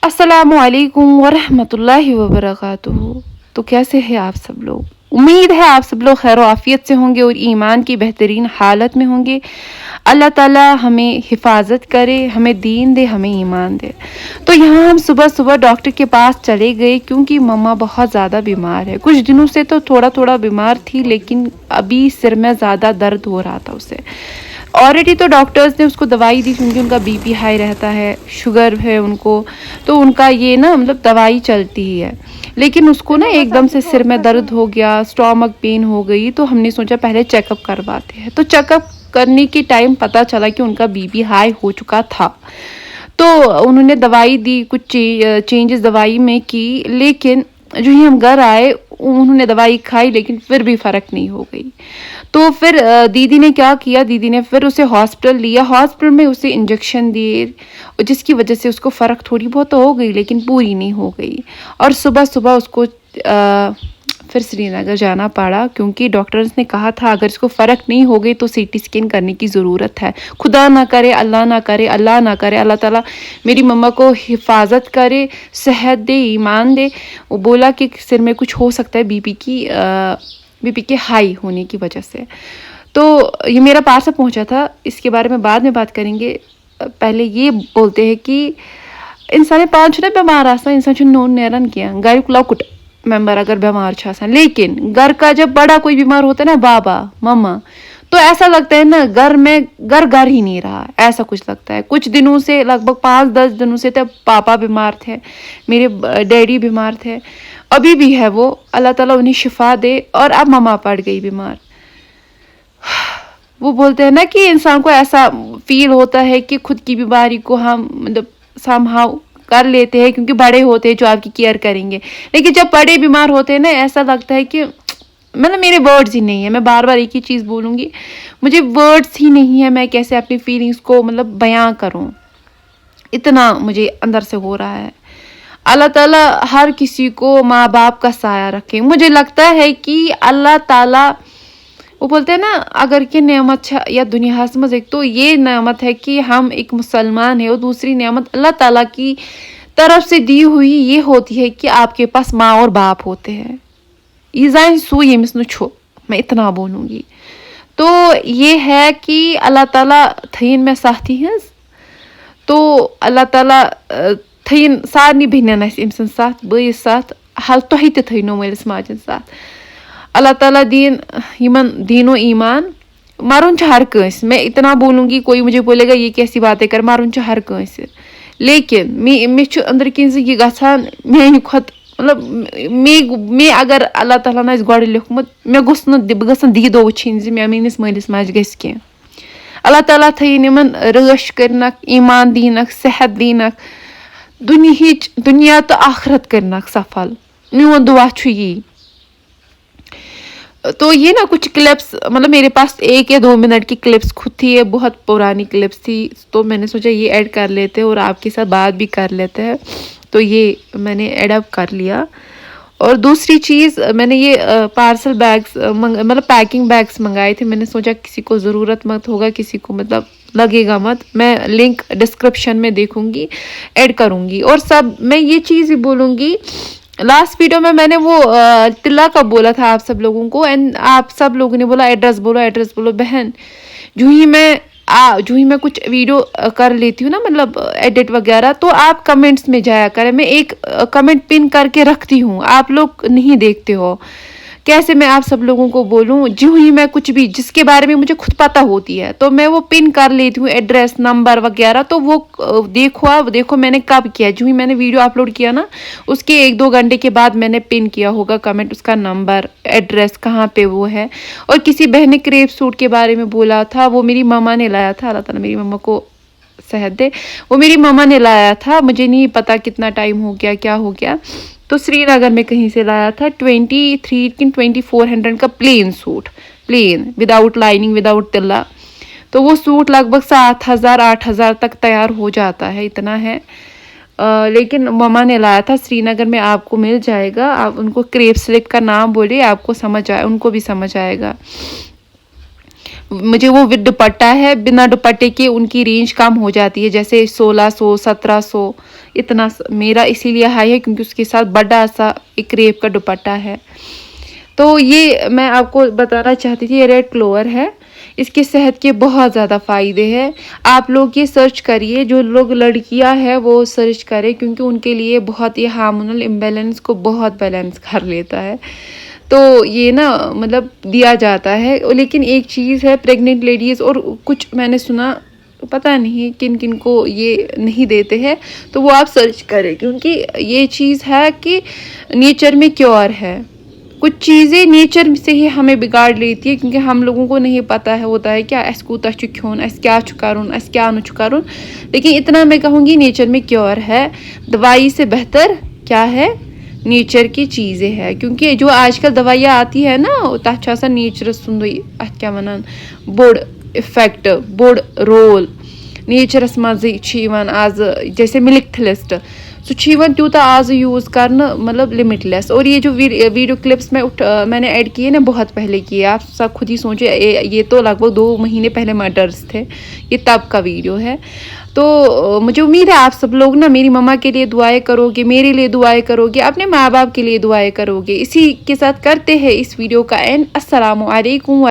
अस्सलामु अलैकुम वरहमतुल्लाहि वबरकातुहू। तो कैसे हैं आप सब लोग? उम्मीद है आप सब लोग खैर आफियत से होंगे और ईमान की बेहतरीन हालत में होंगे। अल्लाह ताला हमें हिफाजत करे, हमें दीन दे, हमें ईमान दे। तो यहाँ हम सुबह सुबह डॉक्टर के पास चले गए क्योंकि मम्मा बहुत ज़्यादा बीमार है। कुछ दिनों से तो थोड़ा थोड़ा बीमार थी, लेकिन अभी सिर में ज़्यादा दर्द हो रहा था उसे। ऑलरेडी तो डॉक्टर्स ने उसको दवाई दी क्योंकि उनका बीपी हाई रहता है, शुगर है उनको, तो उनका ये ना मतलब दवाई चलती ही है। लेकिन उसको ना एकदम से सिर में दर्द हो गया, स्टोमक पेन हो गई, तो हमने सोचा पहले चेकअप करवाते हैं। तो चेकअप करने के टाइम पता चला कि उनका बीपी हाई हो चुका था। तो उन्होंने दवाई दी, कुछ चेंजेस दवाई में की, लेकिन जो ही हम घर आए उन्होंने दवाई खाई लेकिन फिर भी फ़र्क नहीं हो गई। तो फिर दीदी ने क्या किया, दीदी ने फिर उसे हॉस्पिटल लिया। हॉस्पिटल में उसे इंजेक्शन दिए, जिसकी वजह से उसको फ़र्क थोड़ी बहुत तो हो गई लेकिन पूरी नहीं हो गई। और सुबह सुबह उसको फिर श्रीनगर जाना पड़ा क्योंकि डॉक्टर्स ने कहा था अगर इसको फ़र्क नहीं हो गई तो सीटी स्कैन करने की ज़रूरत है। खुदा ना करे, अल्लाह ना करे, अल्लाह ना करे, अल्लाह ताला मेरी मम्मा को हिफाजत करे, सेहत दे, ईमान दे। वो बोला कि सिर में कुछ हो सकता है बीपी के हाई होने की वजह से। तो ये मेरा पार्सल पहुंचा था, इसके बारे में बाद में बात करेंगे। पहले ये बोलते हैं कि इंसान पाँच ना बीमार आसान इंसान नोन नेरन किया घर लकुट मेंबर अगर बीमार छा, लेकिन घर का जब बड़ा कोई बीमार होता है ना, बाबा मम्मा, तो ऐसा लगता है ना घर में घर ही नहीं रहा, ऐसा कुछ लगता है। कुछ दिनों से लगभग 5-10 दिनों से तो पापा बीमार थे, मेरे डैडी बीमार थे, अभी भी है वो, अल्लाह ताला उन्हें शिफा दे। और अब मम्मा पड़ गई बीमार। वो बोलते हैं ना कि इंसान को ऐसा फील होता है कि खुद की बीमारी को हम मतलब समहाउ कर लेते हैं क्योंकि बड़े होते हैं जो आपकी केयर करेंगे, लेकिन जब बड़े बीमार होते हैं ना ऐसा लगता है कि मतलब मेरे वर्ड्स ही नहीं है। मैं बार बार एक ही चीज़ बोलूँगी, मुझे वर्ड्स ही नहीं है, मैं कैसे अपनी फीलिंग्स को मतलब बयां करूँ, इतना मुझे अंदर से हो रहा है। अल्लाह ताला हर किसी को माँ बाप का साया रखे। मुझे लगता है कि अल्लाह ताला, वो बोलते हैं ना अगर कि नेमत या दुनिया में एक तो ये नेमत है कि हम एक मुसलमान है, और दूसरी नेमत अल्लाह ताला की तरफ से दी हुई ये होती है कि आपके पास माँ और बाप होते हैं। ईजान सू ये मिसनु छो, मैं इतना बोलूँगी। तो ये है कि अल्लाह ताला थीन में साथी हैं, तो अल्लाह ताला थीन सारनी बहन अमसन साथ बस साथ हल तुह ते थो मलिस माजन साथ। अल्लाह ताला दीन यमन दीनो ईमान। मरुन हर कंस, मैं इतना बोलूँगी, कोई मुझे बोलेगा ये कैसी बातें कर, मरुन हर कंस, लेकिन मे अंदर किन ये गसान मेन खुद मतलब मे अगर अल्लाह ताला ना गोड़ लिखमुत मे गोस बह दीदो वुन मे मेनिस मलिस माज गस कह। अल्लाह ताला थीन यमन रश करनक, ईमान दीनक, सेहत दीनक, दुनिया तो आखरत करनक सफल। मेन दुआ यही। तो ये ना कुछ क्लिप्स, मतलब मेरे पास 1 या 2 मिनट की क्लिप्स खुद थी, ये बहुत पुरानी क्लिप्स थी, तो मैंने सोचा ये ऐड कर लेते हैं और आपके साथ बात भी कर लेते हैं। तो ये मैंने ऐड अप कर लिया। और दूसरी चीज़, मैंने ये पार्सल बैग्स मतलब पैकिंग बैग्स मंगाए थे। मैंने सोचा किसी को ज़रूरत मत होगा, किसी को मतलब लगेगा मत, मैं लिंक डिस्क्रिप्शन में देखूंगी, ऐड करूंगी। और सब मैं ये चीज़ भी बोलूँगी, लास्ट वीडियो में मैंने वो तिल्ला का बोला था आप सब लोगों को, एंड आप सब लोगों ने बोला एड्रेस बोलो बहन। जो ही मैं कुछ वीडियो कर लेती हूँ ना, मतलब एडिट वगैरह, तो आप कमेंट्स में जाया करें। मैं एक कमेंट पिन करके रखती हूँ, आप लोग नहीं देखते हो। कैसे मैं आप सब लोगों को बोलूँ, जो ही मैं कुछ भी जिसके बारे में मुझे खुद पता होती है तो मैं वो पिन कर लेती हूँ, एड्रेस नंबर वगैरह। तो वो देखो मैंने कब किया, जो ही मैंने वीडियो अपलोड किया ना उसके 1-2 घंटे के बाद मैंने पिन किया होगा कमेंट, उसका नंबर, एड्रेस, कहाँ पे वो है। और किसी बहन ने क्रेप सूट के बारे में बोला था, वो मेरी मम्मा ने लाया था, अल्लाह ताला मेरी मम्मा को सेहत दे, वो मेरी मम्मा ने लाया था, मुझे नहीं पता कितना टाइम हो गया, क्या हो गया। तो श्रीनगर में कहीं से लाया था 2300 का plain suit, plain without lining, without तिल्ला। तो वो सूट लगभग 7,000-8,000 तक तैयार हो जाता है, इतना है। लेकिन मम्मा ने लाया था, श्रीनगर में आपको मिल जाएगा। आप उनको क्रेप स्लिप का नाम बोलिए, आपको समझ आए, उनको भी समझ आएगा। मुझे वो विद दुपट्टा है, बिना दुपट्टे के उनकी रेंज कम हो जाती है, जैसे 1600 1700 इतना मेरा इसीलिए हाई है क्योंकि उसके साथ बड़ा सा एक रेप का दुपट्टा है। तो ये मैं आपको बताना चाहती थी, ये रेड क्लोवर है, इसके सेहत के बहुत ज़्यादा फ़ायदे हैं। आप लोग ये सर्च करिए, जो लोग लड़कियां हैं वो सर्च करें क्योंकि उनके लिए बहुत ये हार्मोनल इम्बैलेंस को बहुत बैलेंस कर लेता है। तो ये ना मतलब दिया जाता है। लेकिन एक चीज़ है, प्रेग्नेंट लेडीज़ और कुछ मैंने सुना, पता नहीं किन किन को ये नहीं देते हैं, तो वो आप सर्च करें क्योंकि ये चीज़ है कि नेचर में क्योर है। कुछ चीज़ें नेचर से ही हमें बिगाड़ लेती है क्योंकि हम लोगों को नहीं पता है होता है क्या अस कूता छु खोन, अस क्या छु करुन, अस क्या नु छु करुन। लेकिन इतना मैं कहूँगी नेचर में क्योर है। दवाई से बेहतर क्या है, नेचर की चीज़ें हैं। क्योंकि जो आजकल दवाइयाँ आती है ना तथ छ आसान नेचर सुंदुई अथ क्या वनान बोड़ इफेक्ट, बोड़ रोल नेचरस मज़ छ यिवान आज, जैसे मिल्क सो त्यूता आज यूज़ करना मतलब लिमिटलेस। और ये जो वीडियो क्लिप्स मैंने ऐड किए ना बहुत पहले किए, आप सब खुद ही सोचे, ये तो लगभग 2 महीने पहले मर्डर्स थे, ये तब का वीडियो है। तो मुझे उम्मीद है आप सब लोग ना मेरी मम्मा के लिए दुआएं करोगे, मेरे लिए दुआएं करोगे, अपने माँ बाप के लिए दुआएं करोगे। इसी के साथ करते हैं इस वीडियो का एंड। अस्सलामु अलैकुम।